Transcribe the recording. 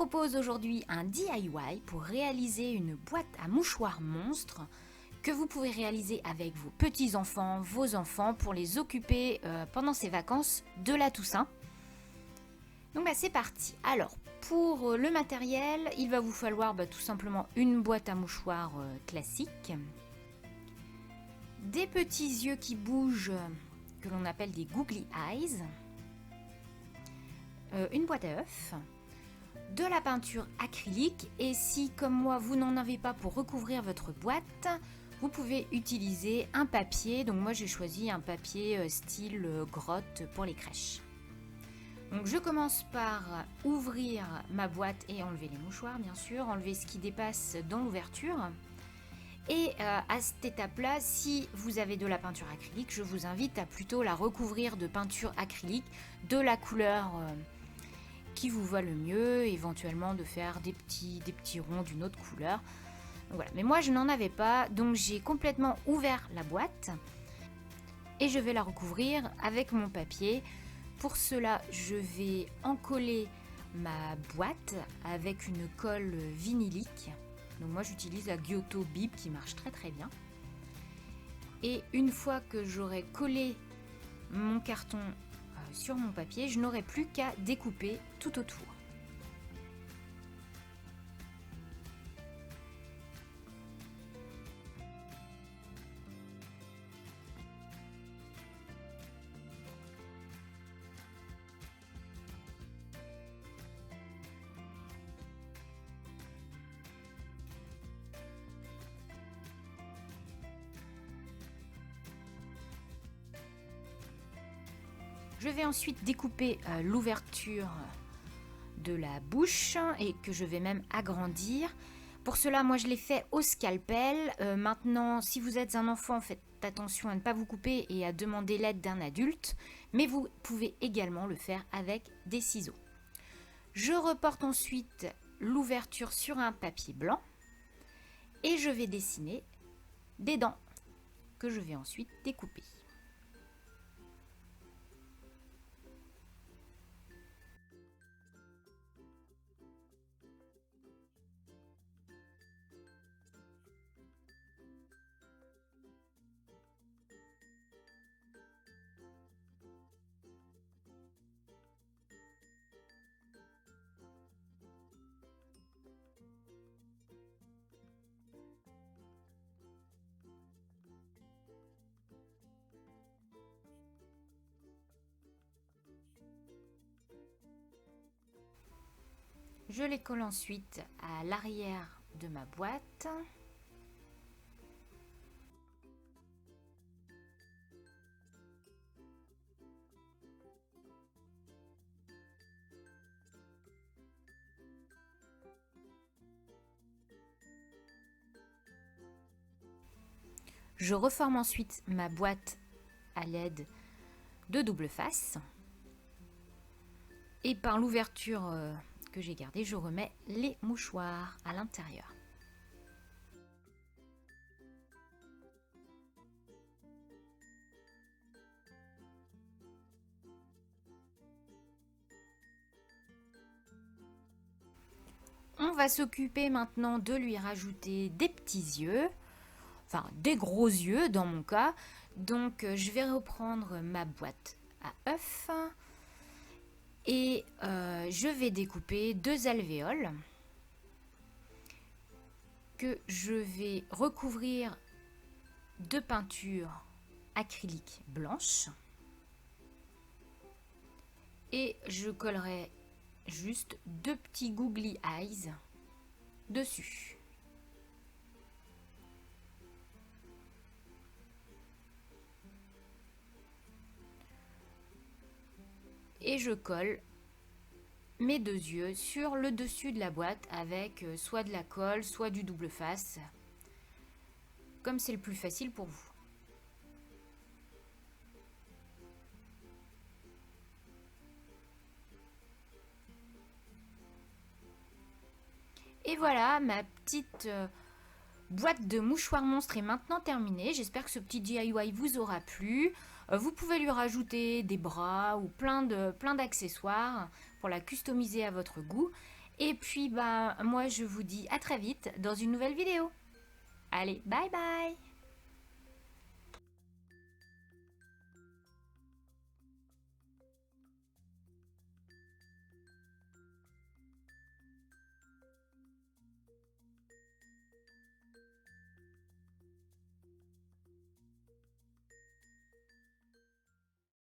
propose aujourd'hui un DIY pour réaliser une boîte à mouchoirs monstre que vous pouvez réaliser avec vos petits-enfants, vos enfants pour les occuper pendant ces vacances de la Toussaint. Donc c'est parti. Alors pour le matériel, il va vous falloir tout simplement une boîte à mouchoirs classique, des petits yeux qui bougent que l'on appelle des googly eyes, une boîte à œufs, de la peinture acrylique et si comme moi vous n'en avez pas pour recouvrir votre boîte, vous pouvez utiliser un papier. Donc moi j'ai choisi un papier style grotte pour les crèches. Donc je commence par ouvrir ma boîte et enlever les mouchoirs bien sûr, enlever ce qui dépasse dans l'ouverture. Et à cette étape-là, si vous avez de la peinture acrylique, je vous invite à plutôt la recouvrir de peinture acrylique de la couleur qui vous va le mieux, éventuellement de faire des petits ronds d'une autre couleur. Donc voilà. Mais moi je n'en avais pas, donc j'ai complètement ouvert la boîte et je vais la recouvrir avec mon papier. Pour cela, je vais encoller ma boîte avec une colle vinylique. Donc moi j'utilise la Giotto Bib qui marche très bien. Et une fois que j'aurai collé mon carton sur mon papier, je n'aurai plus qu'à découper tout autour. Je vais ensuite découper l'ouverture de la bouche et que je vais même agrandir. Pour cela, moi je l'ai fait au scalpel. Maintenant, si vous êtes un enfant, faites attention à ne pas vous couper et à demander l'aide d'un adulte. Mais vous pouvez également le faire avec des ciseaux. Je reporte ensuite l'ouverture sur un papier blanc et je vais dessiner des dents que je vais ensuite découper. Je les colle ensuite à l'arrière de ma boîte. Je reforme ensuite ma boîte à l'aide de double face. Et par l'ouverture que j'ai gardée, je remets les mouchoirs à l'intérieur. On va s'occuper maintenant de lui rajouter des petits yeux, enfin des gros yeux dans mon cas. Donc je vais reprendre ma boîte à œufs et je vais découper deux alvéoles que je vais recouvrir de peinture acrylique blanche et je collerai juste deux petits googly eyes dessus. Et je colle mes deux yeux sur le dessus de la boîte avec soit de la colle, soit du double face, comme c'est le plus facile pour vous. Et voilà, ma petite boîte de mouchoirs monstres est maintenant terminée. J'espère que ce petit DIY vous aura plu. Vous pouvez lui rajouter des bras ou plein d'accessoires pour la customiser à votre goût. Et puis, bah, moi, je vous dis à très vite dans une nouvelle vidéo. Allez, bye bye!